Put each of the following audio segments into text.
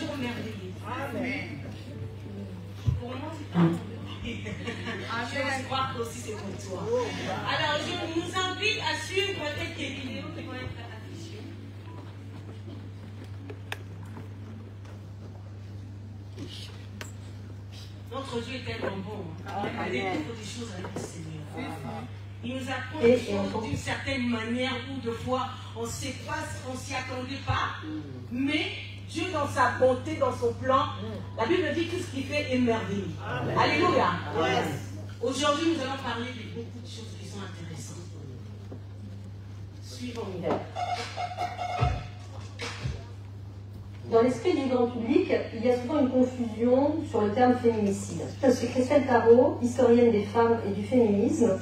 toujours merveilleux. Amen. Pour moi, c'est pas je crois que aussi c'est pour toi. Alors, je nous invite à suivre quelques vidéos qui vont être affichées. Notre Dieu est tellement bon. Il découvre des choses avec le Seigneur. Il nous apprend des choses d'une certaine manière où de fois on ne sait pas, on ne s'y attendait pas. Mais Dieu dans sa bonté, dans son plan, la Bible dit que tout ce qu'il fait est merveilleux. Alléluia. Aujourd'hui, nous allons parler de beaucoup de choses qui sont intéressantes. Suivons-nous. Dans l'esprit du grand public, il y a souvent une confusion sur le terme féminicide. Je suis Christelle Tarot, historienne des femmes et du féminisme.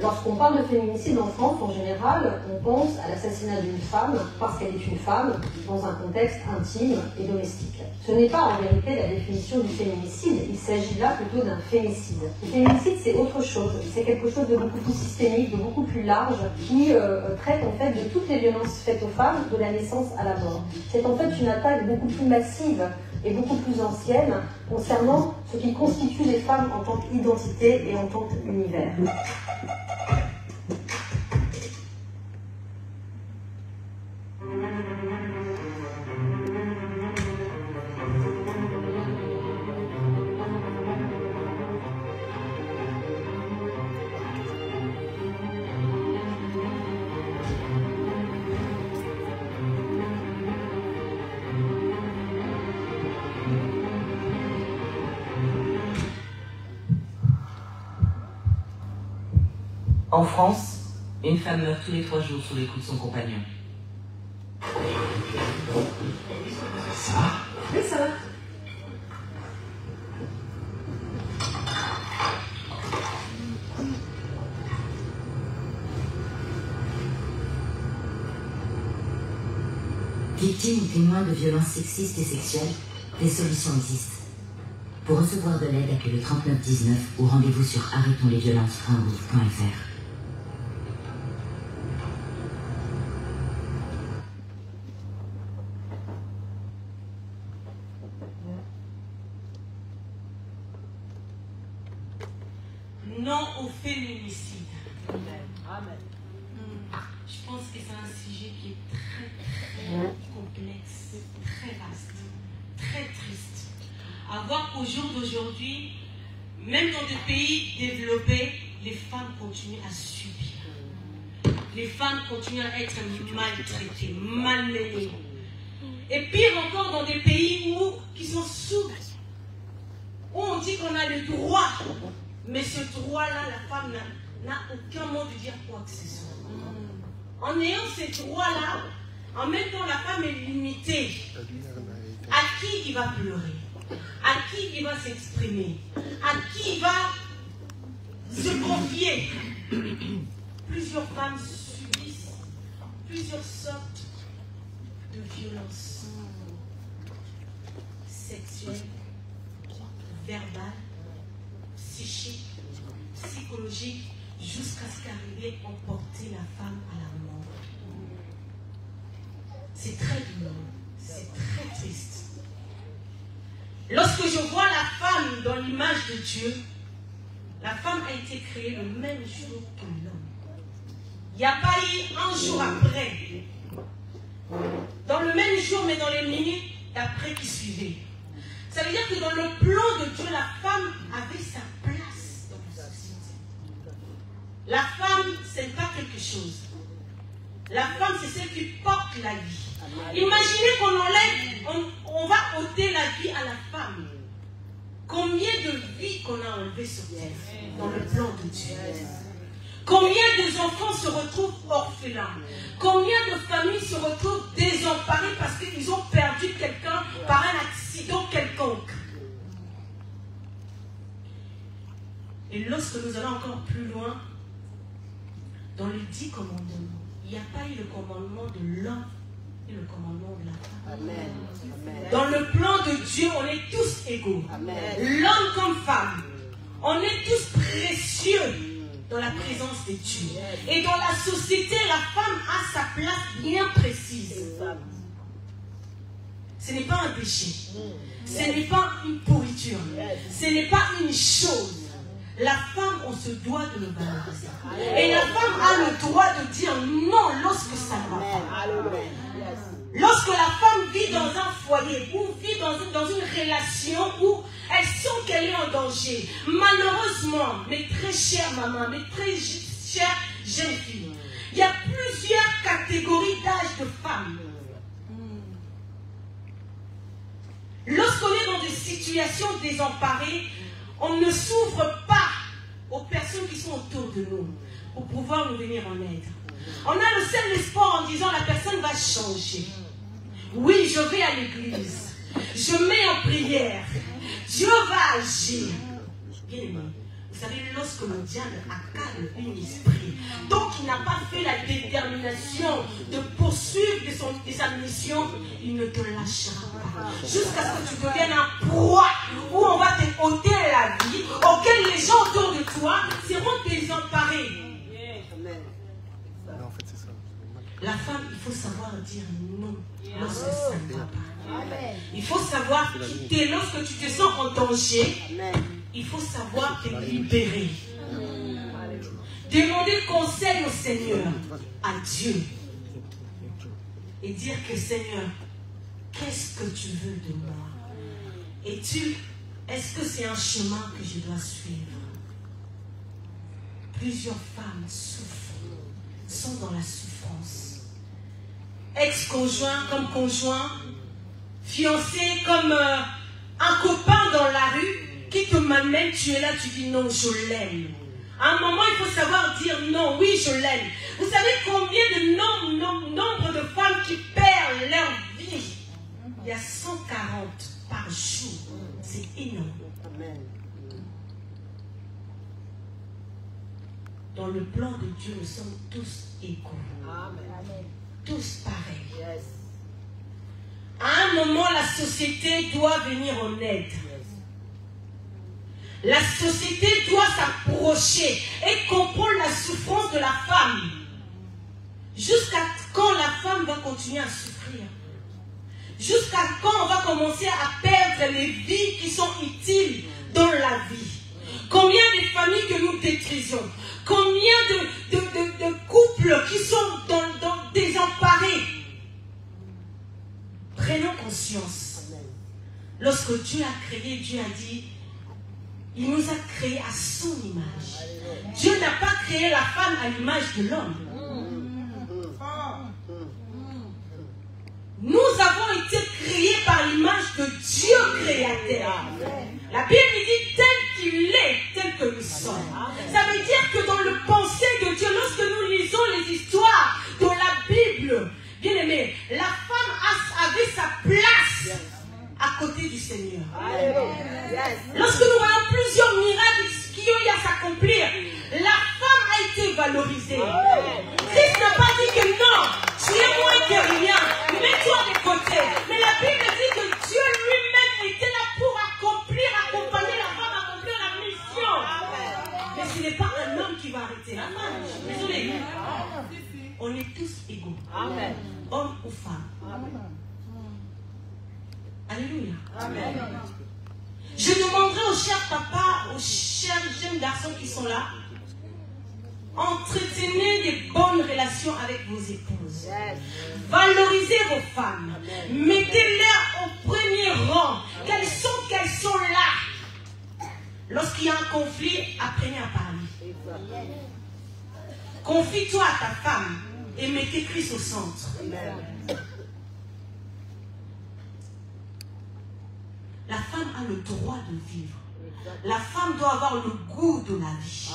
Lorsqu'on parle de féminicide en France, en général, on pense à l'assassinat d'une femme parce qu'elle est une femme dans un contexte intime et domestique. Ce n'est pas en vérité la définition du féminicide, il s'agit là plutôt d'un fémicide. Le féminicide, c'est autre chose, c'est quelque chose de beaucoup plus systémique, de beaucoup plus large, qui traite en fait de toutes les violences faites aux femmes, de la naissance à la mort. C'est en fait une attaque beaucoup plus massive et beaucoup plus ancienne concernant ce qui constitue les femmes en tant qu'identité et en tant qu'univers. En France, une femme meurt tous les 3 jours sous les coups de son compagnon. Ça va? Oui, ça va. Victimes ou témoins de violences sexistes et sexuelles, des solutions existent. Pour recevoir de l'aide, appelez le 3919 ou rendez-vous sur arrêtonslesviolences.gouv.fr. Non au féminicide. Amen. Je pense que c'est un sujet qui est très complexe, très vaste, très triste. À voir qu'au jour d'aujourd'hui, même dans des pays développés, les femmes continuent à subir. Les femmes continuent à être maltraitées, malmenées. Et pire encore dans des pays qui sont sous, où on dit qu'on a le droit. Mais ce droit-là, la femme n'a aucun mot de dire quoi que ce soit. En ayant ces droits-là, en même temps, la femme est limitée. À qui il va pleurer? À qui il va s'exprimer? À qui il va se confier? Plusieurs femmes subissent plusieurs sortes de violences sexuelles, verbales, psychiques, psychologiques, jusqu'à ce qu'arriver à emporter la femme à la mort. C'est très douloureux, c'est très triste. Lorsque je vois la femme dans l'image de Dieu, la femme a été créée le même jour que l'homme. Il n'y a pas eu un jour après. Dans le même jour, mais dans les minutes d'après qui suivaient. Ça veut dire que dans le plan de Dieu, la femme avait sa place dans la société. La femme, ce n'est pas quelque chose. La femme, c'est celle qui porte la vie. Imaginez qu'on enlève, on va ôter la vie à la femme. Combien de vies qu'on a enlevées sur terre dans le plan de Dieu? Combien d'enfants se retrouvent orphelins? Combien de familles se retrouvent désemparées parce qu'ils ont perdu quelqu'un par un accident quelconque? Et lorsque nous allons encore plus loin, dans les 10 commandements, il n'y a pas eu le commandement de l'homme et le commandement de la femme. Amen. Amen. Dans le plan de Dieu, on est tous égaux. L'homme comme femme. On est tous précieux dans la présence de Dieu. Et dans la société, la femme a sa place bien précise. ce n'est pas un péché. Ce n'est pas une pourriture. Ce n'est pas une chose. La femme, on se doit de le valoriser. Et la femme a le droit de dire non lorsque ça ne va pas. Lorsque la femme vit dans un foyer ou vit dans une relation où elle sent qu'elle est en danger, malheureusement, mes très chères mamans, mes très chères jeunes filles, il y a plusieurs catégories d'âge de femmes. Lorsqu'on est dans des situations désemparées, on ne s'ouvre pas aux personnes qui sont autour de nous pour pouvoir nous venir en aide. On a le seul espoir en disant la personne va changer. Oui, je vais à l'église. Je mets en prière. Dieu va agir. Bien aimé, vous savez, lorsque le diable accable un esprit, donc il n'a pas fait la détermination de poursuivre de sa mission, il ne te lâchera pas. Jusqu'à ce que tu deviennes un proie où on va te ôter la vie, auquel les gens autour de toi seront désemparés. La femme, il faut savoir dire non lorsque ça ne va pas. Il faut savoir quitter lorsque tu te sens en danger. Il faut savoir te libérer. Demander conseil au Seigneur, à Dieu. Et dire que Seigneur, qu'est-ce que tu veux de moi? Est-ce que c'est un chemin que je dois suivre? Plusieurs femmes souffrent, sont dans la souffrance. Ex-conjoint comme conjoint, fiancé comme un copain dans la rue qui te m'amène, tu es là, tu dis non, je l'aime. À un moment, il faut savoir dire non, oui, je l'aime. Vous savez combien de nombre de femmes qui perdent leur vie? Il y a 140 par jour. C'est énorme. Dans le plan de Dieu, nous sommes tous égaux. Tous pareils. À un moment, la société doit venir en aide. La société doit s'approcher et comprendre la souffrance de la femme. Jusqu'à quand la femme va continuer à souffrir? Jusqu'à quand on va commencer à perdre les vies qui sont utiles dans la vie? Combien de familles que nous détruisons? Combien de couples qui sont désemparés? Prenons conscience. Lorsque Dieu a créé, Dieu a dit, il nous a créés à son image. Dieu n'a pas créé la femme à l'image de l'homme. Nous avons été créés par l'image de Dieu créateur. La Bible dit tel qu'il est, tel que nous sommes. Ça veut dire que dans le pensée de Dieu, lorsque nous lisons les histoires de la Bible, bien aimé, la femme avait sa place à côté du Seigneur. Lorsque nous voyons plusieurs miracles qui ont eu à s'accomplir, la femme a été valorisée. Christ n'a pas dit que non, tu es moins que rien, mets-toi de côté. Mais la Bible dit que Dieu lui-même était là pour accompagner la femme à accomplir la mission. Mais ce n'est pas un homme qui va arrêter la femme. Désolé. On est tous égaux. Homme ou femme. Alléluia. Amen. Je demanderai aux chers papas, aux chers jeunes garçons qui sont là, entretenez des bonnes relations avec vos épouses. Valorisez vos femmes. Mettez-les au premier rang. Qu'elles sont là. Lorsqu'il y a un conflit, apprenez à parler. Confie-toi à ta femme et mettez Christ au centre. La femme a le droit de vivre. La femme doit avoir le goût de la vie.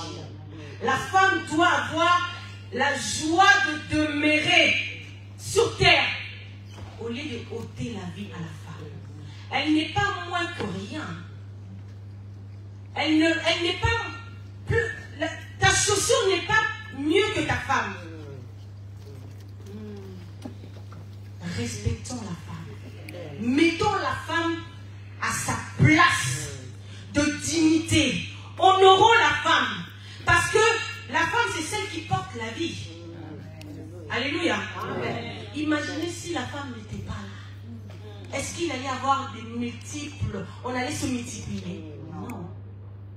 La femme doit avoir la joie de demeurer sur terre au lieu de ôter la vie à la femme. Elle n'est pas moins que rien. Elle n'est pas plus... ta chaussure n'est pas mieux que ta femme. Respectons la femme. Mettons la femme à sa place de dignité. Honorons la femme. Parce que la femme, c'est celle qui porte la vie. Alléluia. Amen. Imaginez si la femme n'était pas là. est-ce qu'il allait y avoir des multiples, on allait se multiplier? Non.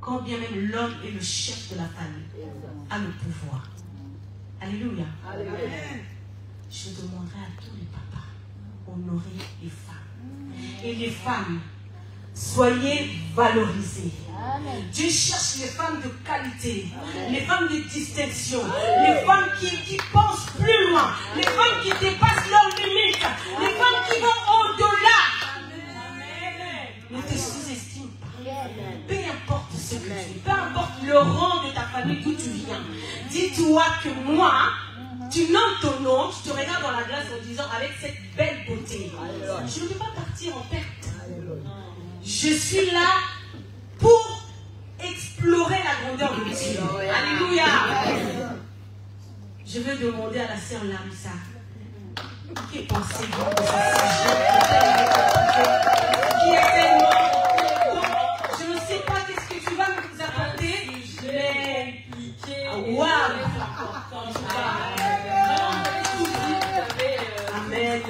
Quand bien même l'homme est le chef de la famille, a le pouvoir. Alléluia. Amen. Je demanderai à tous les papas, honorer les femmes. Et les femmes, soyez valorisées. Amen. Dieu cherche les femmes de qualité, les femmes de distinction, les femmes qui pensent plus loin, les femmes qui dépassent leurs limites, les femmes qui vont au-delà. Ne te sous-estime pas. Peu importe ce que tu es, peu importe le rang de ta famille d'où tu viens. Dis-toi que moi, tu nommes ton nom, tu te regardes dans la glace en disant avec cette belle beauté, je ne peux pas partir en perte. Je suis là pour explorer la grandeur de Dieu. Alléluia. Je veux demander à la sœur Larissa, qui pensez-vous de ce sujet qui est tellement... Je ne sais pas qu'est-ce que tu vas nous apporter, mais... Waouh. Amen.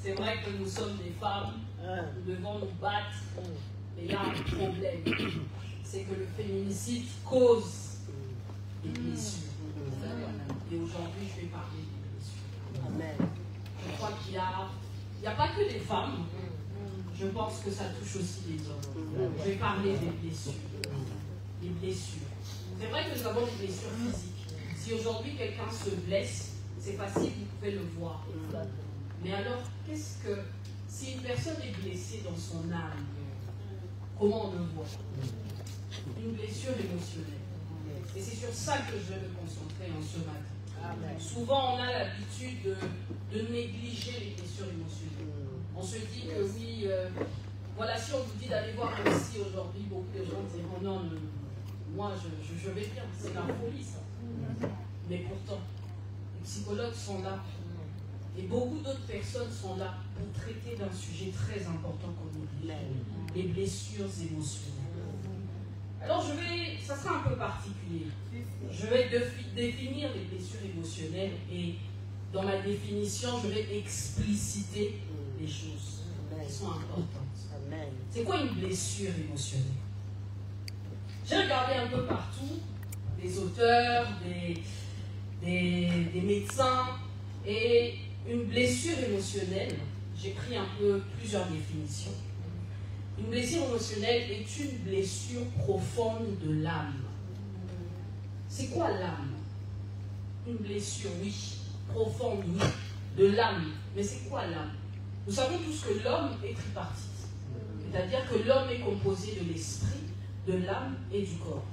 C'est vrai que nous sommes des femmes, nous devons nous battre, mais il y a un problème, c'est que le féminicide cause des blessures. Et aujourd'hui, je vais parler des blessures. Amen. Je crois qu'il n'y a pas que des femmes, je pense que ça touche aussi les hommes. Je vais parler des blessures. Les blessures. C'est vrai que nous avons des blessures physiques. Si aujourd'hui quelqu'un se blesse, c'est facile, vous pouvez le voir. Mais alors, qu'est-ce que... Si une personne est blessée dans son âme, comment on le voit? Une blessure émotionnelle. Et c'est sur ça que je vais me concentrer en ce matin. Amen. Souvent, on a l'habitude de négliger les blessures émotionnelles. On se dit que oui, voilà, si on vous dit d'aller voir un psy aujourd'hui, beaucoup de gens diront non, moi je vais bien, c'est la folie ça. Mais pourtant, les psychologues sont là. Et beaucoup d'autres personnes sont là pour traiter d'un sujet très important qu'on oublie, les blessures émotionnelles. Alors ça sera un peu particulier. Je vais définir les blessures émotionnelles et dans ma définition, je vais expliciter les choses qui sont importantes. C'est quoi une blessure émotionnelle? J'ai regardé un peu partout, des auteurs, des médecins, et une blessure émotionnelle, j'ai pris un peu plusieurs définitions. Une blessure émotionnelle est une blessure profonde de l'âme. C'est quoi l'âme? Une blessure, oui, profonde, oui, de l'âme. Mais c'est quoi l'âme? Nous savons tous que l'homme est tripartite. C'est-à-dire que l'homme est composé de l'esprit, de l'âme et du corps.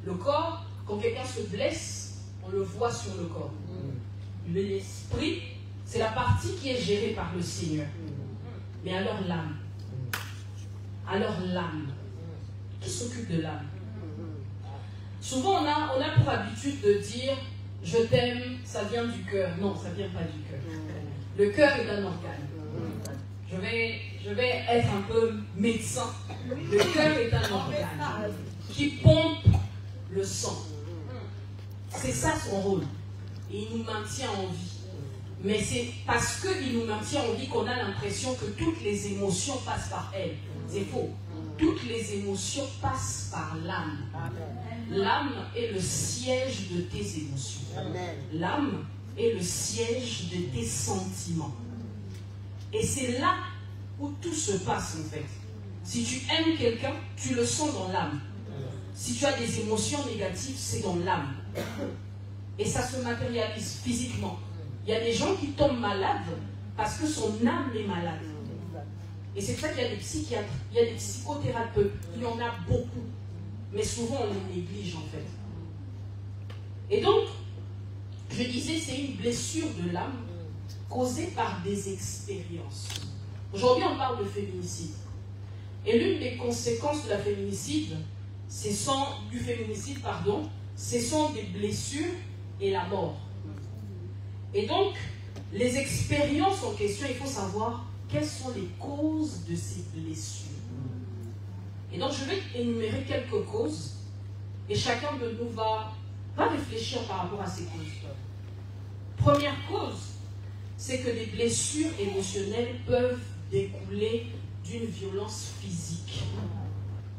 Le corps, quand quelqu'un se blesse, on le voit sur le corps. L'esprit, c'est la partie qui est gérée par le Seigneur. Mais alors l'âme? Alors l'âme, qui s'occupe de l'âme? Souvent on a pour habitude de dire je t'aime, ça vient du cœur. Non, ça ne vient pas du cœur. Le cœur est un organe. Je vais être un peu médecin. Le cœur est un organe qui pompe le sang. C'est ça son rôle. Et il nous maintient en vie. Mais c'est parce qu'il nous maintient en vie qu'on a l'impression que toutes les émotions passent par elle. C'est faux. Toutes les émotions passent par l'âme. L'âme est le siège de tes émotions. L'âme est le siège de tes sentiments. Et c'est là où tout se passe en fait. Si tu aimes quelqu'un, tu le sens dans l'âme. Si tu as des émotions négatives, c'est dans l'âme. Et ça se matérialise physiquement. Il y a des gens qui tombent malades parce que son âme est malade. Et c'est ça qu'il y a des psychiatres, il y a des psychothérapeutes, il y en a beaucoup. Mais souvent on les néglige en fait. Et donc, je disais, c'est une blessure de l'âme causée par des expériences. Aujourd'hui on parle de féminicide. Et l'une des conséquences de la féminicide, ce sont des blessures et la mort. Et donc, les expériences en question, il faut savoir quelles sont les causes de ces blessures. Et donc, je vais énumérer quelques causes, et chacun de nous va réfléchir par rapport à ces causes. Première cause, c'est que les blessures émotionnelles peuvent découler d'une violence physique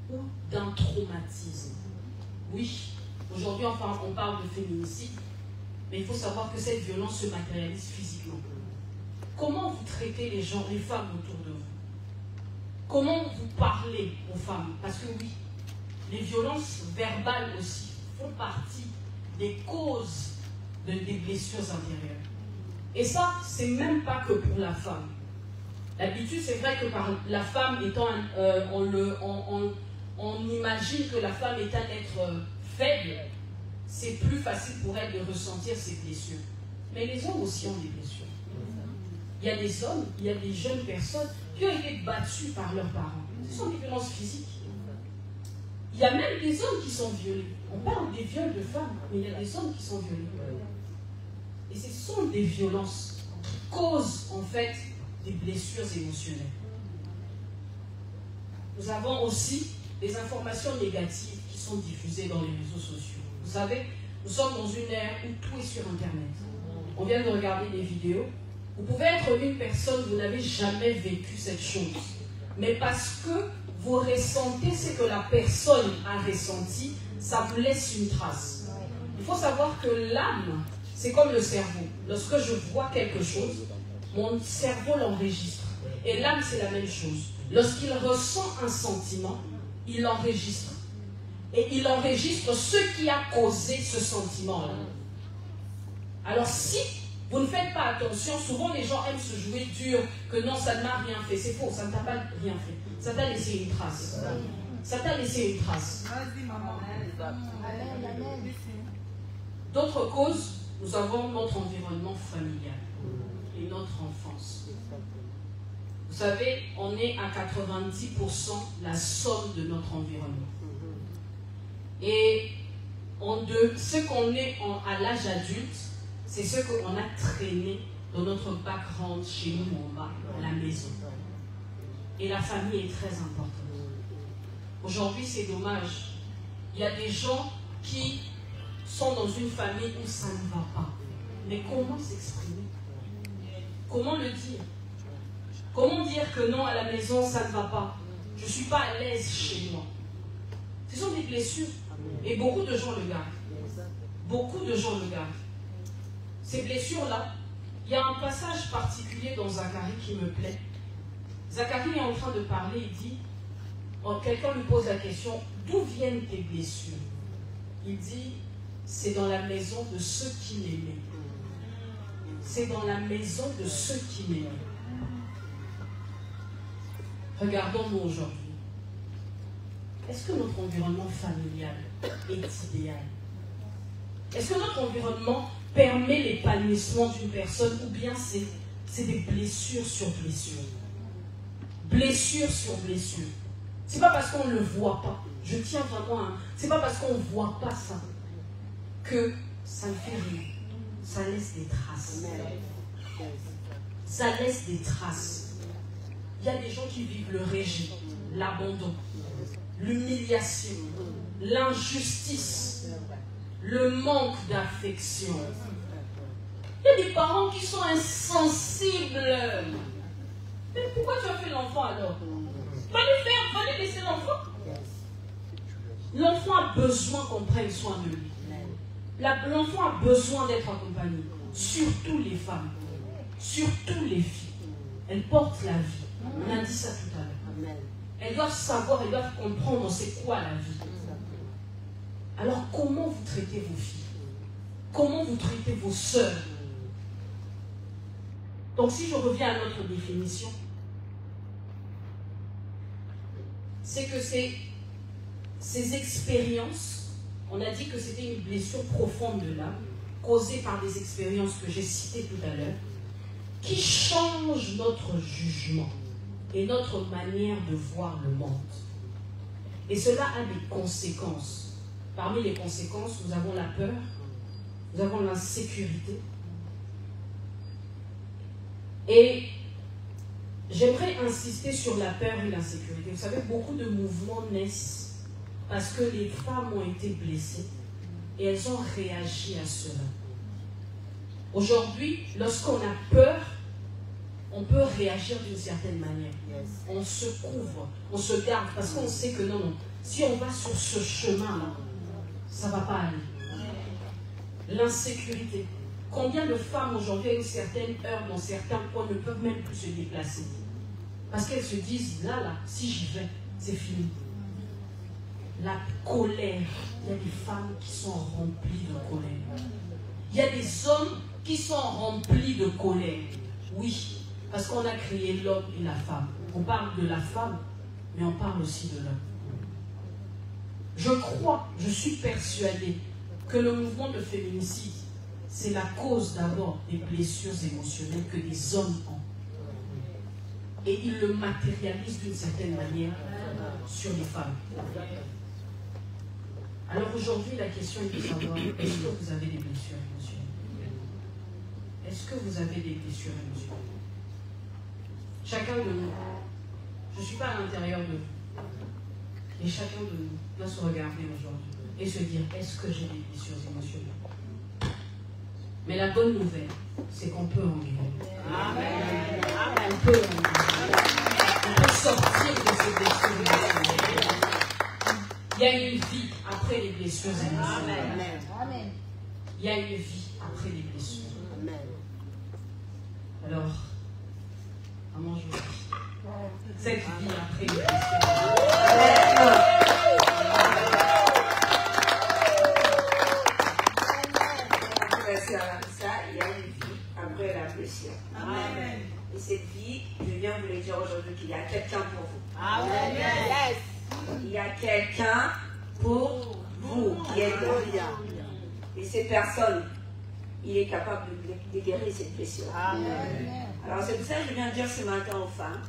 ou d'un traumatisme. Oui, aujourd'hui enfin, on parle de féminicide, mais il faut savoir que cette violence se matérialise physiquement. Comment vous traitez les gens, les femmes autour de vous? Comment vous parlez aux femmes? Parce que oui, les violences verbales aussi font partie des causes des blessures intérieures. Et ça, c'est même pas que pour la femme. D'habitude, c'est vrai que par la femme étant, on imagine que la femme est un être faible, c'est plus facile pour elle de ressentir ses blessures. Mais les hommes aussi ont des blessures. Il y a des hommes, il y a des jeunes personnes qui ont été battus par leurs parents. Ce sont des violences physiques. Il y a même des hommes qui sont violés. On parle des viols de femmes, mais il y a des hommes qui sont violés. Et ce sont des violences qui causent en fait des blessures émotionnelles. Nous avons aussi des informations négatives qui sont diffusées dans les réseaux sociaux. Vous savez, nous sommes dans une ère où tout est sur Internet. On vient de regarder des vidéos. Vous pouvez être une personne, vous n'avez jamais vécu cette chose. Mais parce que vous ressentez ce que la personne a ressenti, ça vous laisse une trace. Il faut savoir que l'âme, c'est comme le cerveau. Lorsque je vois quelque chose, mon cerveau l'enregistre. Et l'âme, c'est la même chose. Lorsqu'il ressent un sentiment, il l'enregistre. Et il enregistre ce qui a causé ce sentiment-là. Alors si vous ne faites pas attention, souvent les gens aiment se jouer dur, que non, ça ne m'a rien fait. C'est faux, ça ne t'a pas rien fait. Ça t'a laissé une trace. Ça t'a laissé une trace. D'autres causes, nous avons notre environnement familial et notre enfance. Vous savez, on est à 90% la somme de notre environnement. Et de ce qu'on est à l'âge adulte, c'est ce qu'on a traîné dans notre background chez nous en bas, à la maison. Et la famille est très importante. Aujourd'hui, c'est dommage. Il y a des gens qui sont dans une famille où ça ne va pas. Mais comment s'exprimer? Comment le dire? Comment dire que non, à la maison, ça ne va pas? Je ne suis pas à l'aise chez moi. Ce sont des blessures. Et beaucoup de gens le gardent. Beaucoup de gens le gardent. Ces blessures-là, il y a un passage particulier dans Zacharie qui me plaît. Zacharie est en train de parler, il dit, quelqu'un lui pose la question, d'où viennent tes blessures? Il dit, c'est dans la maison de ceux qui m'aimaient. C'est dans la maison de ceux qui m'aimaient. Regardons-nous aujourd'hui. Est-ce que notre environnement familial est idéal? Est-ce que notre environnement permet l'épanouissement d'une personne ou bien c'est des blessures sur blessures? Blessure sur blessure. C'est pas parce qu'on ne le voit pas. Je tiens vraiment à... C'est pas parce qu'on ne voit pas ça que ça ne fait rien. Ça laisse des traces. Ça laisse des traces. Il y a des gens qui vivent le rejet, l'abandon, l'humiliation, l'injustice, le manque d'affection. Il y a des parents qui sont insensibles. Mais pourquoi tu as fait l'enfant alors? Fallait laisser l'enfant. L'enfant a besoin qu'on prenne soin de lui. L'enfant a besoin d'être accompagné. Surtout les femmes. Surtout les filles. Elles portent la vie. On a dit ça tout à l'heure. Elles doivent savoir, elles doivent comprendre c'est quoi la vie. Alors comment vous traitez vos filles? Comment vous traitez vos sœurs? Donc si je reviens à notre définition, c'est que ces expériences, on a dit que c'était une blessure profonde de l'âme, causée par des expériences que j'ai citées tout à l'heure, qui changent notre jugement et notre manière de voir le monde. Et cela a des conséquences. Parmi les conséquences, nous avons la peur, nous avons l'insécurité. Et j'aimerais insister sur la peur et l'insécurité. Vous savez, beaucoup de mouvements naissent parce que les femmes ont été blessées et elles ont réagi à cela. Aujourd'hui, lorsqu'on a peur, on peut réagir d'une certaine manière. On se couvre, on se garde, parce qu'on sait que non, si on va sur ce chemin-là, ça ne va pas aller. L'insécurité. Combien de femmes aujourd'hui, à une certaine heure, dans certains coins, ne peuvent même plus se déplacer? Parce qu'elles se disent, là, si j'y vais, c'est fini. La colère. Il y a des femmes qui sont remplies de colère. Il y a des hommes qui sont remplis de colère. Oui, parce qu'on a créé l'homme et la femme. On parle de la femme, mais on parle aussi de l'homme. Je crois, je suis persuadée que le mouvement de féminicide, c'est la cause d'abord des blessures émotionnelles que des hommes ont. Et ils le matérialisent d'une certaine manière sur les femmes. Alors aujourd'hui, la question est de savoir, est-ce que vous avez des blessures émotionnelles? Est-ce que vous avez des blessures émotionnelles? Chacun de nous, je ne suis pas à l'intérieur de vous, mais chacun de nous doit se regarder aujourd'hui et se dire, est-ce que j'ai des blessures émotionnelles? Mais la bonne nouvelle, c'est qu'on peut en guérir. Amen. On peut en guérir. On peut sortir de ces blessures émotionnelles. Il y a une vie après les blessures émotionnelles. Amen. Il y a une vie après les blessures. Amen. Alors, comment je vous dis? Cette vie après les blessures. Ça, il y a une vie après la blessure. Amen. Et cette vie, je viens vous le dire aujourd'hui qu'il y a quelqu'un pour vous. Amen. Yes. Il y a quelqu'un pour vous qui est là. Et cette personne, il est capable de guérir cette blessure. Amen. Alors c'est pour ça que je viens dire ce matin aux femmes,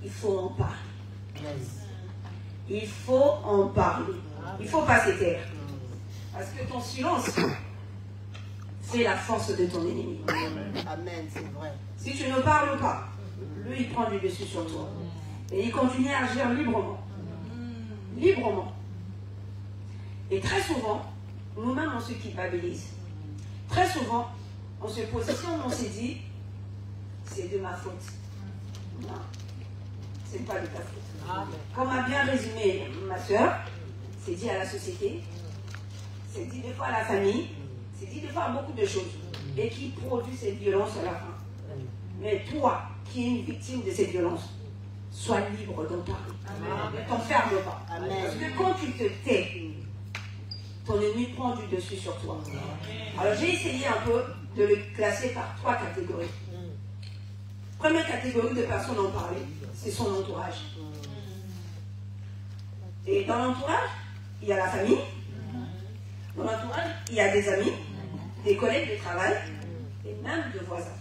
il faut en parler. Il faut en parler. Il ne faut pas se taire. Parce que ton silence, c'est la force de ton ennemi. Amen, c'est vrai. Si tu ne parles pas, lui, il prend du dessus sur toi. Et il continue à agir librement. Librement. Et très souvent, nous-mêmes, on se culpabilise. Très souvent, on se positionne, on se dit, c'est de ma faute. Non, ce n'est pas de ta faute. Comme a bien résumé ma soeur, c'est dit à la société, c'est dit des fois à la famille, c'est dit des fois à beaucoup de choses, et qui produit cette violence à la fin. Mais toi, qui es une victime de cette violence, sois libre d'en parler. Ne t'enferme pas. Amen. Parce que quand tu te tais, ton ennemi prend du dessus sur toi. Alors j'ai essayé un peu de le classer par 3 catégories. Première catégorie de personnes à en parler, c'est son entourage. Et dans l'entourage, il y a la famille. Dans l'entourage, il y a des amis, des collègues de travail et même de voisins.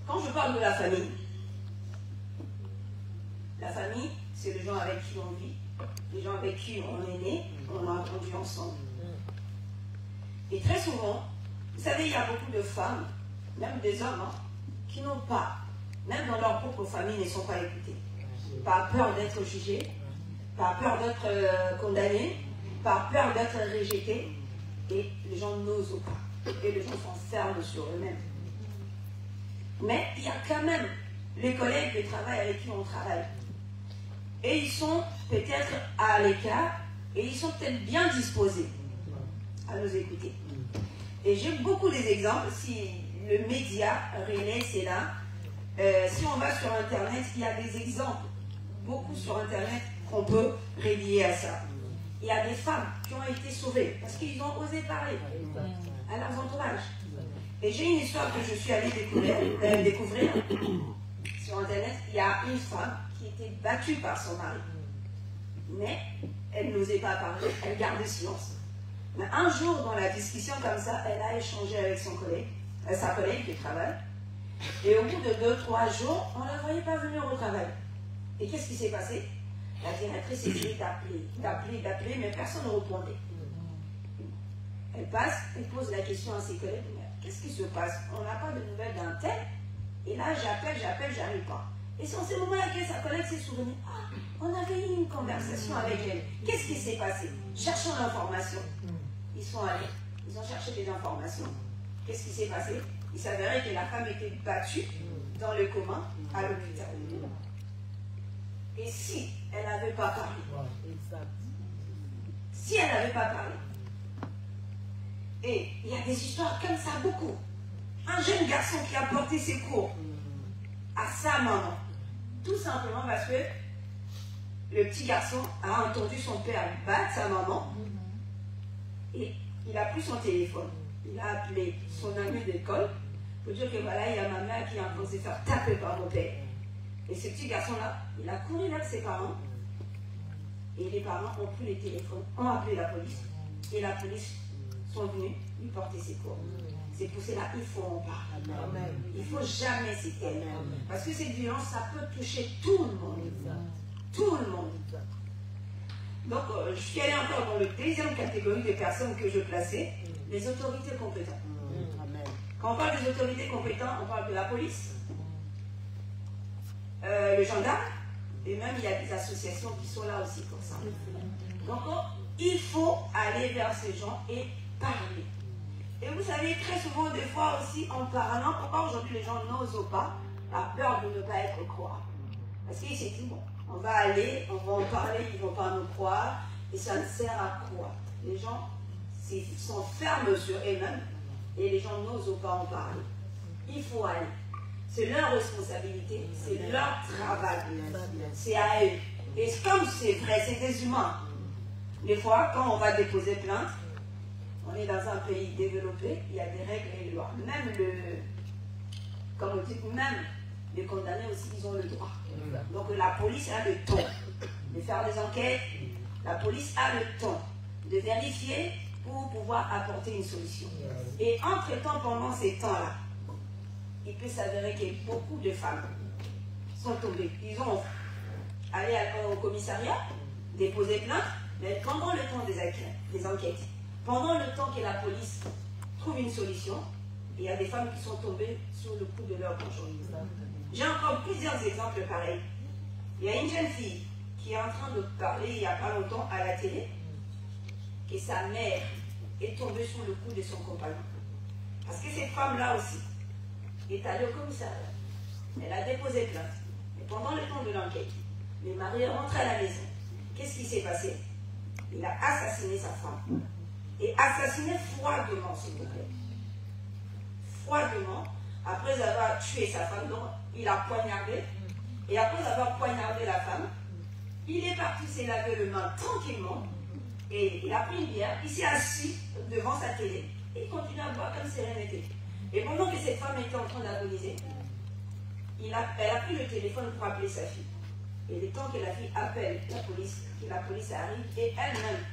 Quand je parle de la famille, c'est les gens avec qui on vit, les gens avec qui on est né, on a grandi ensemble. Et très souvent, vous savez, il y a beaucoup de femmes, même des hommes, qui n'ont pas, même dans leur propre famille, ne sont pas écoutés. Par peur d'être jugés, par peur d'être condamnés, par peur d'être rejetés, et les gens n'osent pas. Et les gens s'enferment sur eux-mêmes. Mais il y a quand même les collègues de travail avec qui on travaille. Et ils sont peut-être à l'écart, et ils sont peut-être bien disposés à nous écouter. Et j'ai beaucoup d'exemples, si le média relais c'est là, si on va sur Internet, il y a des exemples, beaucoup sur Internet, qu'on peut relier à ça. Il y a des femmes qui ont été sauvées, parce qu'ils ont osé parler à leurs entourages. Et j'ai une histoire que je suis allée découvrir sur Internet. Il y a une femme qui était battue par son mari. Mais elle n'osait pas parler, elle gardait silence. Mais un jour, dans la discussion comme ça, elle a échangé avec sa collègue de travail. Et au bout de 2-3 jours, on ne la voyait pas venir au travail. Et qu'est-ce qui s'est passé? La directrice essayait d'appeler, mais personne ne répondait. Elle passe, elle pose la question à ses collègues. Qu'est-ce qui se passe? On n'a pas de nouvelles d'un tel. Et là, j'appelle, j'arrive pas. Et c'est en ce moment-là que sa collègue s'est souvenue. Ah, on avait eu une conversation avec elle. Qu'est-ce qui s'est passé? Cherchons l'information. Ils sont allés, ils ont cherché des informations. Qu'est-ce qui s'est passé? il s'avérait que la femme était battue dans le coma à l'hôpital. Et si elle n'avait pas parlé, si elle n'avait pas parlé, et il y a des histoires comme ça beaucoup. Un jeune garçon qui a porté secours à sa maman, tout simplement parce que le petit garçon a entendu son père battre sa maman et il a pris son téléphone. Il a appelé son ami d'école pour dire que voilà, il y a ma mère qui est en train de se faire taper par mon père. Et ce petit garçon-là, il a couru vers ses parents et les parents ont pris les téléphones, ont appelé la police et la police sont venus lui porter secours. C'est pour cela qu'il faut en parler. Il ne faut jamais s'y taire. Parce que cette violence, ça peut toucher tout le monde. Tout le monde. Donc, je suis allée encore dans la deuxième catégorie de personnes que je plaçais, les autorités compétentes. Quand on parle des autorités compétentes, on parle de la police, le gendarme, et même il y a des associations qui sont là aussi pour ça. Donc, il faut aller vers ces gens et parler. Et vous savez, très souvent, des fois aussi, en parlant, pourquoi aujourd'hui les gens n'osent pas, la peur de ne pas être croire. Parce qu'ils se disent, bon, on va aller, on va en parler, ils ne vont pas nous croire, et ça ne sert à quoi? Les gens sont fermes sur eux-mêmes, et les gens n'osent pas en parler. Il faut aller. C'est leur responsabilité, c'est leur travail, c'est à eux. Et comme c'est vrai, c'est des humains. Des fois, quand on va déposer plainte, on est dans un pays développé, il y a des règles et des lois. Même comme on dit, même les condamnés aussi, ils ont le droit. Donc la police a le temps de faire des enquêtes, la police a le temps de vérifier pour pouvoir apporter une solution. Et entre-temps, pendant ces temps-là, il peut s'avérer que beaucoup de femmes sont tombées. Ils ont allé au commissariat, déposé plainte, mais pendant le temps des enquêtes, pendant le temps que la police trouve une solution, il y a des femmes qui sont tombées sur le coup de leur conjoint. J'ai encore plusieurs exemples pareils. Il y a une jeune fille qui est en train de parler il n'y a pas longtemps à la télé, que sa mère est tombée sur le coup de son compagnon. Parce que cette femme-là aussi est allée au commissariat. Elle a déposé plainte. Mais pendant le temps de l'enquête, le mari est rentré à la maison. Qu'est-ce qui s'est passé? Il a assassiné sa femme. Et assassiné froidement, s'il vous plaît. Froidement, après avoir tué sa femme, donc il a poignardé. Et après avoir poignardé la femme, il est parti se laver les mains tranquillement. Et il a pris une bière, il s'est assis devant sa télé. Et il continue à boire comme si rien n'était. Et pendant que cette femme était en train d'agoniser, elle a pris le téléphone pour appeler sa fille. Et le temps que la fille appelle la police, que la police arrive, et elle-même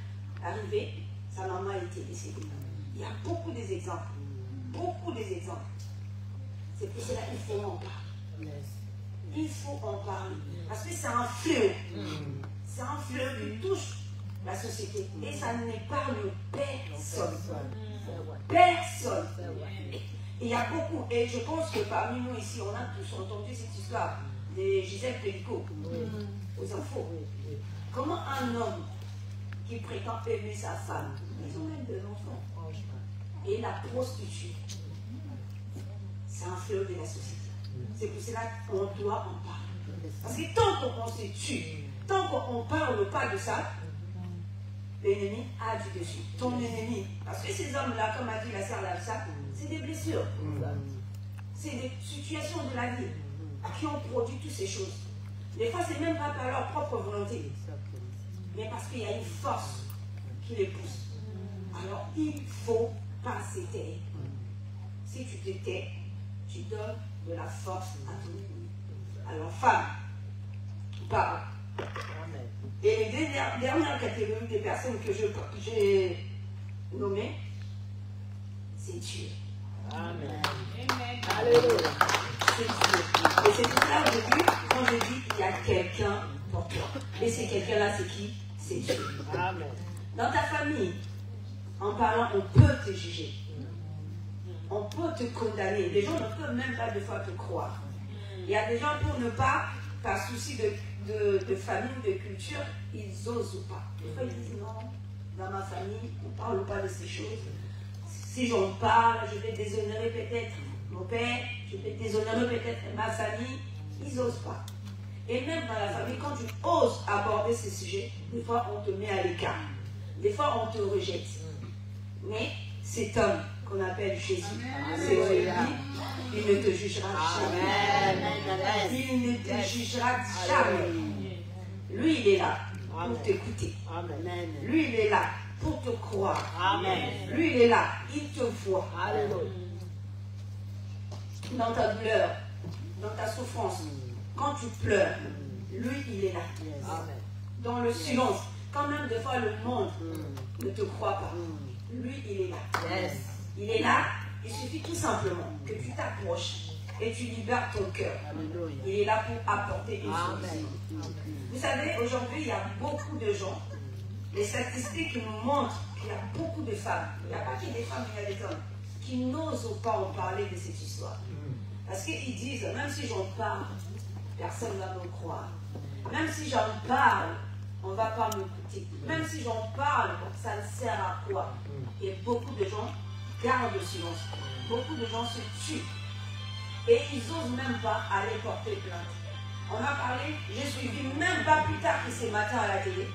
arrivée, sa maman était décédée. Il y a beaucoup d'exemples. Beaucoup d'exemples. C'est pour cela qu'il faut en parler. Il faut en parler. Parce que c'est un fléau. C'est un fléau qui touche la société. Et ça n'épargne personne. Personne. Et il y a beaucoup. Et je pense que parmi nous ici, on a tous entendu cette histoire de Gisèle Pellicot aux infos. Comment un homme qui prétend aimer sa femme, ils ont même des enfants, et la prostitue, c'est un fléau de la société. C'est pour cela qu'on doit en parler. Parce que tant qu'on se tue, tant qu'on ne parle pas de ça, l'ennemi a du dessus. Ton ennemi. Parce que ces hommes-là, comme a dit la sœur Lavsa, c'est des blessures. C'est des situations de la vie qui ont produit toutes ces choses. Des fois, ce n'est même pas par leur propre volonté, mais parce qu'il y a une force qui les pousse. Alors, il faut pas se taire. Si tu te tais, tu donnes de la force à ton ennemi. Alors, femme, parle. Et les dernières catégories de personnes que j'ai nommées, c'est Dieu. Amen. Alléluia. C'est Dieu. Et c'est tout ça aujourd'hui, quand je dis qu'il y a quelqu'un pour toi. Et ces quelqu'un-là, c'est qui? C'est Dieu. Amen. Dans ta famille, en parlant, on peut te juger. On peut te condamner. Les gens ne peuvent même pas des fois te croire. Il y a des gens pour ne pas, par souci de famille, de culture, ils n'osent pas. Des fois, ils disent non, dans ma famille, on ne parle pas de ces choses. Si j'en parle, je vais déshonorer peut-être mon père, je vais déshonorer peut-être ma famille. Ils n'osent pas. Et même dans la famille, quand tu oses aborder ces sujets, des fois on te met à l'écart. Des fois on te rejette. Mais cet homme qu'on appelle Jésus, c'est celui, il ne te jugera jamais. Il ne te jugera jamais. Lui, il est là pour t'écouter. Lui, il est là pour te croire. Lui, il est là, il te voit. Dans ta douleur, dans ta souffrance, quand tu pleures, lui, il est là. Dans le silence, quand même des fois le monde ne te croit pas, lui, il est là. Il est là, il suffit tout simplement que tu t'approches et tu libères ton cœur. Il est là pour apporter une solution. Vous savez, aujourd'hui, il y a beaucoup de gens, les statistiques nous montrent qu'il y a beaucoup de femmes, il n'y a pas que des femmes, il y a des hommes, qui n'osent pas en parler de cette histoire. Parce qu'ils disent, même si j'en parle, personne ne va me croire. Même si j'en parle, on ne va pas m'écouter. Même si j'en parle, ça ne sert à quoi? Et beaucoup de gens gardent le silence. Beaucoup de gens se tuent. Et ils n'osent même pas aller porter plainte. On a parlé, j'ai suivi même pas plus tard que ce matin à la télé.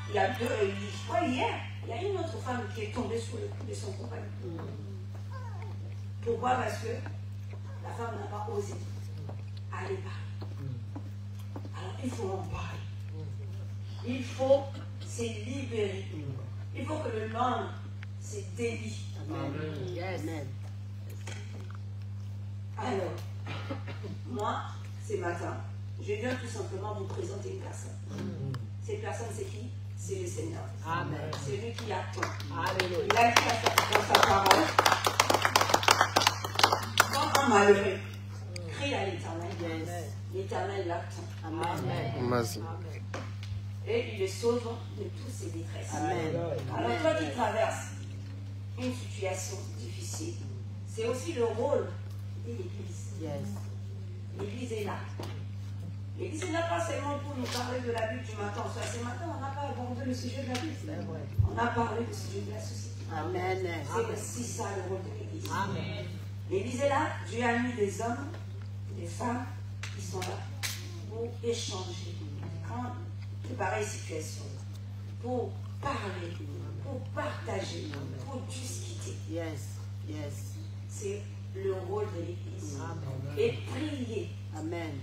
Il y a je crois hier, il y a une autre femme qui est tombée sous le coup de son compagnon. Pourquoi? Parce que la femme n'a pas osé aller parler. Alors il faut en parler. Il faut se libérer. Il faut que le langue se délie. Alors, moi, ce matin, je viens tout simplement vous présenter une personne. Cette personne, c'est qui? C'est le Seigneur. C'est lui qui attend. Il a dit dans sa parole, quand un malheureux crie à l'Éternel, l'Éternel l'attend. Et il le sauve de toutes ses détresses. Alors toi qui traverses une situation difficile, c'est aussi le rôle de l'Église. L'Église est là. L'Église n'est là pas seulement pour nous parler de la Bible du matin au soir. Ce matin, on n'a pas abordé le sujet de la Bible. On a parlé du sujet de la société. C'est aussi ça le rôle de l'Église. L'Église est là. Dieu a mis des hommes, des femmes qui sont là pour échanger. Quand de pareilles situations, pour parler, pour partager, pour discuter. C'est le rôle de l'Église. Et prier.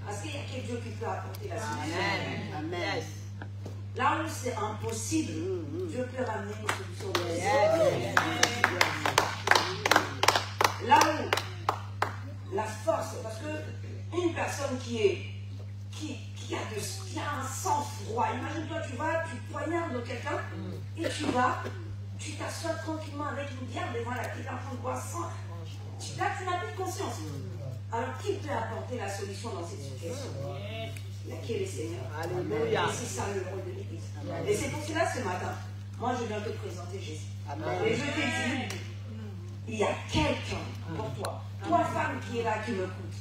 Parce qu'il y a que Dieu qui peut apporter la solution. Là où c'est impossible, Dieu peut ramener une solution. Là où la force, parce que une personne qui a un sang-froid, imagine-toi, tu poignardes quelqu'un et tu t'assois tranquillement avec une bière devant la télé en train de boire sang. Là, tu n'as plus de conscience. Alors, qui peut apporter la solution dans cette situation? Il n'y a que le Seigneur. Alléluia. Et c'est ça le rôle de l'Église. Et c'est pour cela, ce matin, moi, je viens te présenter Jésus. Et je te dis, il y a quelqu'un pour toi. Toi, femme qui est là, qui m'écoute.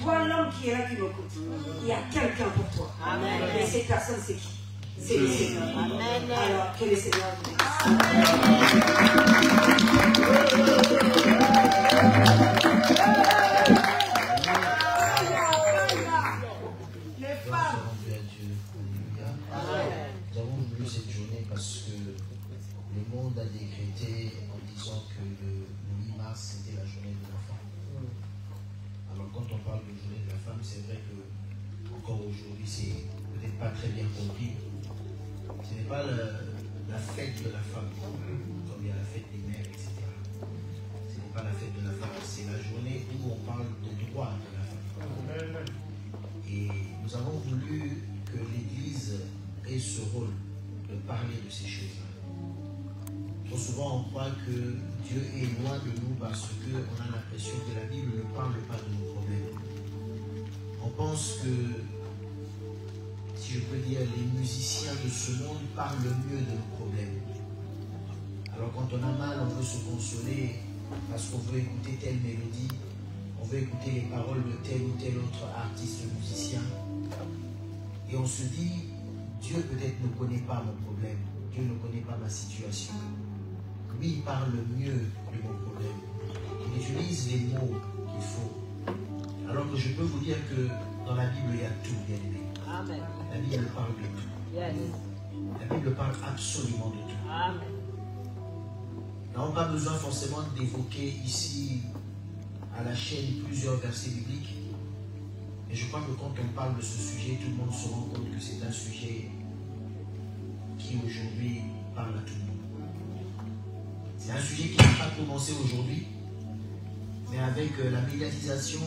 Toi, l'homme qui est là, qui m'écoute. Il y a quelqu'un pour toi. Et cette personne, c'est qui? C'est le Seigneur. Alors, que le Seigneur vous Nous avons voulu cette journée parce que le monde a décrété en disant que le 8 mars c'était la journée de la femme. Alors quand on parle de journée de la femme, c'est vrai que encore aujourd'hui c'est peut-être pas très bien compris. Ce n'est pas la fête de la femme, comme il y a la fête des mères, etc. Ce n'est pas la fête de la femme, c'est la journée où on parle des droits de la femme. Et nous avons voulu que l'Église ait ce rôle de parler de ces choses-là. Trop souvent, on croit que Dieu est loin de nous parce qu'on a l'impression que la Bible ne parle pas de nos problèmes. On pense que, si je peux dire, les musiciens de ce monde parlent le mieux de nos problèmes. Alors quand on a mal, on veut se consoler parce qu'on veut écouter telle mélodie, on veut écouter les paroles de tel ou tel autre artiste musicien. Et on se dit, Dieu peut-être ne connaît pas mon problème, Dieu ne connaît pas ma situation. Lui, il parle mieux de mon problème. Il utilise les mots il faut. Alors que je peux vous dire que dans la Bible, il y a tout, bien aimé. Amen. La Bible parle de tout. Yes. La Bible parle absolument de tout. Amen. Nous n'avons pas besoin forcément d'évoquer ici à la chaîne plusieurs versets bibliques. Et je crois que quand on parle de ce sujet, tout le monde se rend compte que c'est un sujet qui aujourd'hui parle à tout le monde. C'est un sujet qui n'a pas commencé aujourd'hui, mais avec la médiatisation,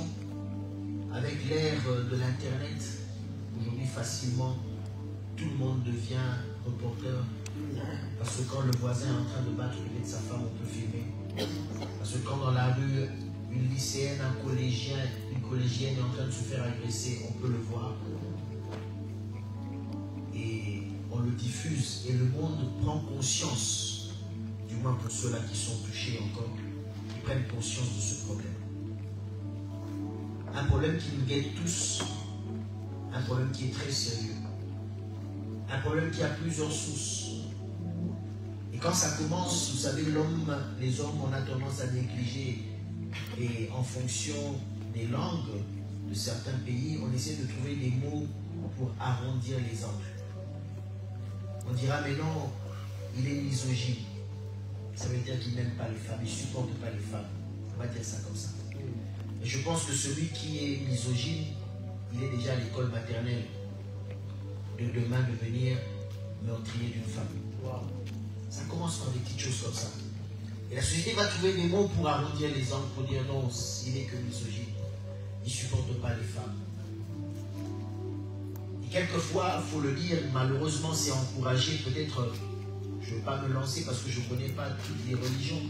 avec l'ère de l'Internet, aujourd'hui facilement, tout le monde devient reporter. Parce que quand le voisin est en train de battre le lait de sa femme, on peut filmer. Parce que quand dans la rue, une lycéenne, un collégien, une collégienne est en train de se faire agresser, on peut le voir. Et on le diffuse. Et le monde prend conscience, du moins pour ceux-là qui sont touchés encore, qui prennent conscience de ce problème. Un problème qui nous guette tous, un problème qui est très sérieux, un problème qui a plusieurs sources. Et quand ça commence, vous savez, les hommes, on a tendance à négliger. Et en fonction des langues de certains pays, on essaie de trouver des mots pour arrondir les angles. On dira, mais non, il est misogyne. Ça veut dire qu'il n'aime pas les femmes, il ne supporte pas les femmes. On va dire ça comme ça. Et je pense que celui qui est misogyne, il est déjà à l'école maternelle de demain devenir meurtrier d'une femme. Wow. Ça commence par des petites choses comme ça. Et la société va trouver des mots pour arrondir les angles, pour dire non, il n'est que misogyne. Il ne supporte pas les femmes. Et quelquefois, il faut le dire, malheureusement, c'est encouragé. Peut-être, je ne veux pas me lancer parce que je ne connais pas toutes les religions.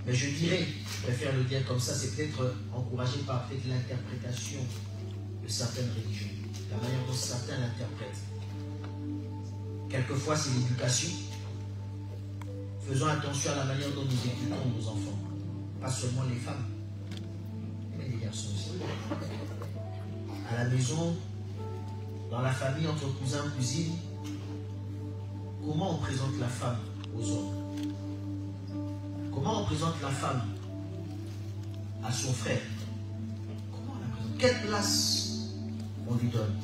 Mais je dirais, je préfère le dire comme ça, c'est peut-être encouragé par peut-être l'interprétation de certaines religions. La manière dont certains l'interprètent. Quelquefois, c'est l'éducation. Faisons attention à la manière dont nous éduquons nos enfants. Pas seulement les femmes, mais les garçons aussi. À la maison, dans la famille, entre cousins, cousines, comment on présente la femme aux hommes? Comment on présente la femme à son frère? Comment on la présente? Quelle place on lui donne?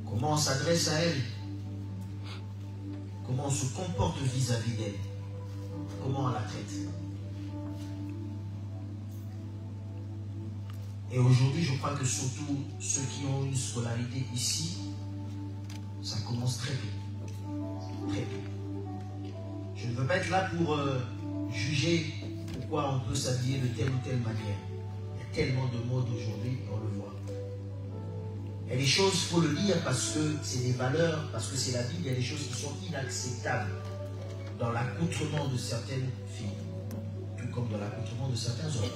Comment on s'adresse à elle? Comment on se comporte vis-à-vis d'elle? Comment on la traite? Et aujourd'hui, je crois que surtout ceux qui ont une scolarité ici, ça commence très vite. Très vite. Je ne veux pas être là pour juger pourquoi on peut s'habiller de telle ou telle manière. Il y a tellement de modes aujourd'hui, et on le voit. Il y a des choses, il faut le dire, parce que c'est des valeurs, parce que c'est la Bible, il y a des choses qui sont inacceptables dans l'accoutrement de certaines filles, tout comme dans l'accoutrement de certains hommes.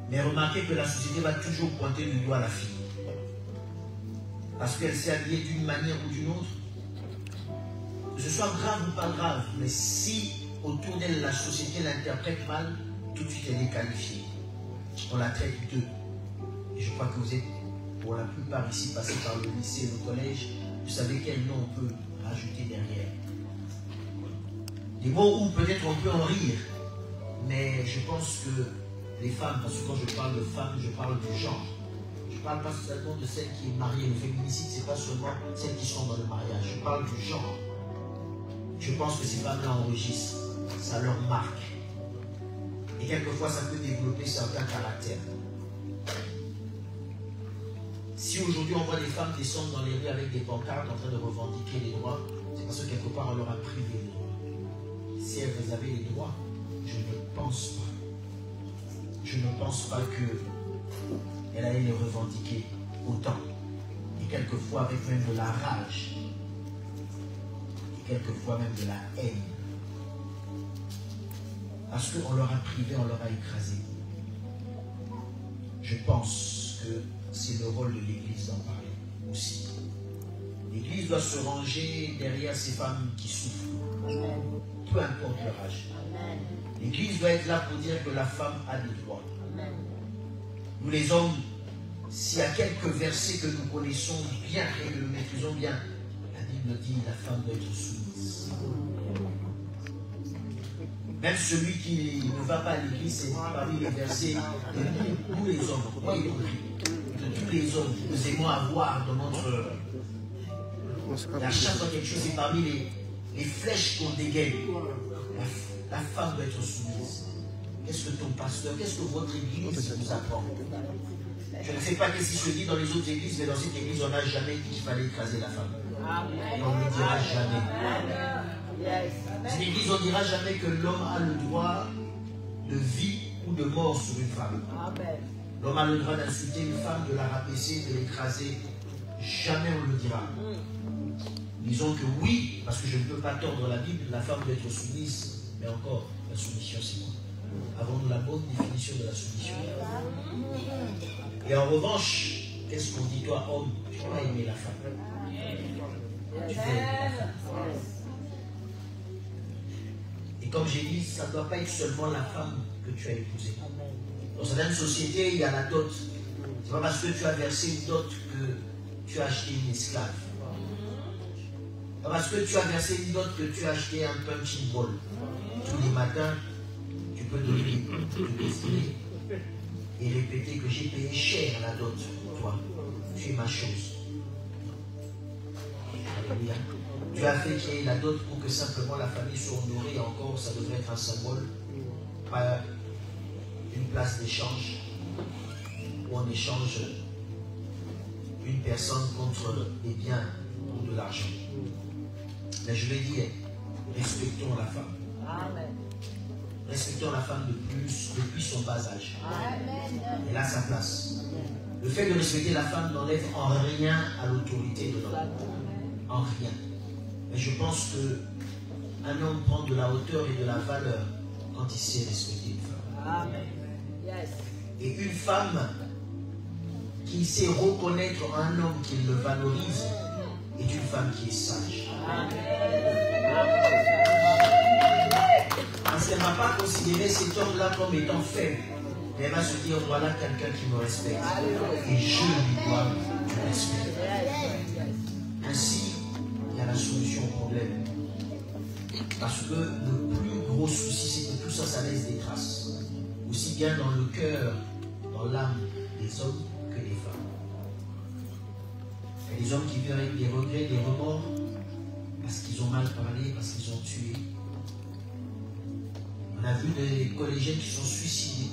Mais remarquez que la société va toujours pointer du doigt la fille. Parce qu'elle s'est habillée d'une manière ou d'une autre. Que ce soit grave ou pas grave, mais si autour d'elle, la société l'interprète mal, tout de suite elle est qualifiée. On la traite d'eux. Et je crois que vous êtes, pour la plupart ici, passés par le lycée et le collège, vous savez quel nom on peut rajouter derrière. Des mots où peut-être on peut en rire, mais je pense que les femmes, parce que quand je parle de femmes, je parle du genre. Je ne parle pas seulement de celles qui sont mariées. Le féminicide, ce n'est pas seulement celles qui sont dans le mariage. Je parle du genre. Je pense que ces femmes-là enregistrent. Ça leur marque. Et quelquefois, ça peut développer certains caractères. Si aujourd'hui on voit des femmes descendre dans les rues avec des pancartes en train de revendiquer les droits, c'est parce que quelque part on leur a privé les droits. Si elles avaient les droits, je ne pense pas. Je ne pense pas qu'elle allait les revendiquer autant. Et quelquefois avec même de la rage. Et quelquefois même de la haine. Parce qu'on leur a privé, on leur a écrasé. Je pense que c'est le rôle de l'Église d'en parler aussi. L'Église doit se ranger derrière ces femmes qui souffrent. Peu importe leur âge. L'Église doit être là pour dire que la femme a des droits. Nous les hommes, s'il y a quelques versets que nous connaissons bien et que nous maîtrisons bien, la Bible dit que la femme doit être soumise. Même celui qui ne va pas à l'église, c'est parmi les versets de tous les hommes, moi y compris, de tous les hommes, nous aimons avoir dans notre... Et à chaque fois quelque chose, c'est parmi les flèches qu'on dégaine. La femme doit être soumise. Qu'est-ce que ton pasteur, qu'est-ce que votre église vous apprend? Je ne sais pas ce qui se dit dans les autres églises, mais dans cette église, on n'a jamais dit qu'il fallait écraser la femme. Et on ne le dira jamais. Dans une église, on ne dira jamais que l'homme a le droit de vie ou de mort sur une femme. L'homme a le droit d'insulter une femme, de la rabaisser, de l'écraser. Jamais on le dira. Disons que oui, parce que je ne peux pas tordre la Bible, la femme doit être soumise. Mais encore, la soumission, c'est quoi? Avons-nous la bonne définition de la soumission? Et en revanche, qu'est-ce qu'on dit, toi, homme? Tu dois aimer la femme. Tu dois aimer la femme. Et comme j'ai dit, ça ne doit pas être seulement la femme que tu as épousée. Dans certaines sociétés, il y a la dot. Ce n'est pas parce que tu as versé une dot que tu as acheté une esclave. Ce n'est pas parce que tu as versé une dot que tu as acheté un punching ball. Tous les matins, tu peux donner te dessiner et répéter que j'ai payé cher la dot pour toi. Tu es ma chose. Alléluia. Tu as fait qu'il y ait la dot pour que simplement la famille soit honorée. Et encore, ça devrait être un symbole, pas une place d'échange où on échange une personne contre des biens ou de l'argent. Mais je vais dire, respectons la femme. Amen. Respectons la femme depuis son bas âge. Elle a sa place. Le fait de respecter la femme n'enlève en rien à l'autorité de l'homme. En rien. Mais je pense qu'un homme prend de la hauteur et de la valeur quand il sait respecter une femme. Amen. Yes. Et une femme qui sait reconnaître un homme qui le valorise est une femme qui est sage. Parce qu'elle ne va pas considérer cet homme-là comme étant faible. Elle va se dire, voilà quelqu'un qui me respecte. Et je lui dois du respect. Ainsi, il y a la solution au problème. Parce que le plus gros souci, c'est que tout ça, ça laisse des traces. Aussi bien dans le cœur, dans l'âme des hommes que des femmes. Il y a des hommes qui vivent avec des regrets, des remords, parce qu'ils ont mal parlé, parce qu'ils ont tué. On a vu des collégiens qui sont suicidés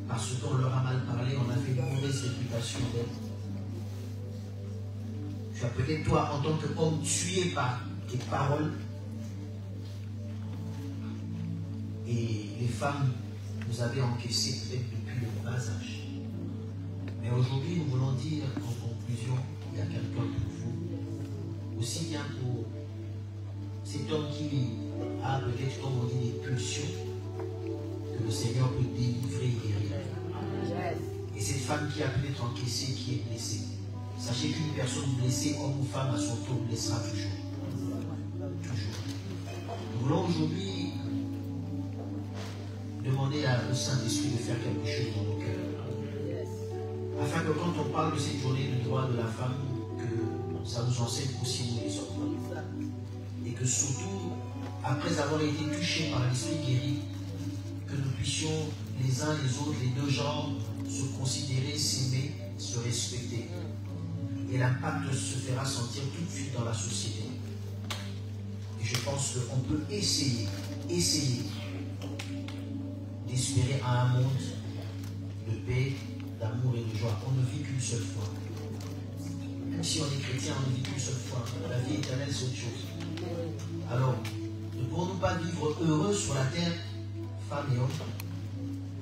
parce qu'on leur a mal parlé, on a fait une mauvaise réputation d'elle. Tu as peut-être toi, en tant qu'homme, tué par tes paroles. Et les femmes, vous avez encaissé peut-être depuis le bas âge. Mais aujourd'hui, nous voulons dire en conclusion, il y a quelqu'un pour vous. Aussi bien pour cet homme qui a peut-être, comme on dit, des pulsions que le Seigneur peut délivrer et guérir. Et cette femme qui a peut-être encaissé, qui est blessée. Sachez qu'une personne blessée, homme ou femme, à son tour blessera toujours. Toujours. Nous voulons aujourd'hui demander au Saint-Esprit de faire quelque chose dans nos cœurs. Afin que quand on parle de cette journée du droit de la femme, que ça nous enseigne aussi nous les hommes. Et que surtout, après avoir été touchés par l'esprit guéri, que nous puissions les uns les autres, les deux genres, se considérer, s'aimer, se respecter. Et l'impact se fera sentir tout de suite dans la société. Et je pense qu'on peut essayer d'espérer à un monde de paix, d'amour et de joie. On ne vit qu'une seule fois. Même si on est chrétien, on ne vit qu'une seule fois. La vie éternelle, c'est autre chose. Alors, ne pourrons-nous pas vivre heureux sur la terre, femme et homme?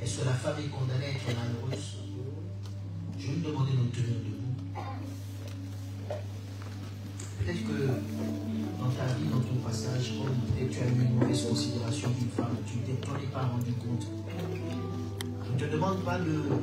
Est-ce que la femme est condamnée à être malheureuse? Je vais nous demander de nous tenir debout. Peut-être que dans ta vie, dans ton passage, comme peut-être tu as eu une mauvaise considération d'une femme, tu ne t'en es pas rendu compte. Je ne te demande pas de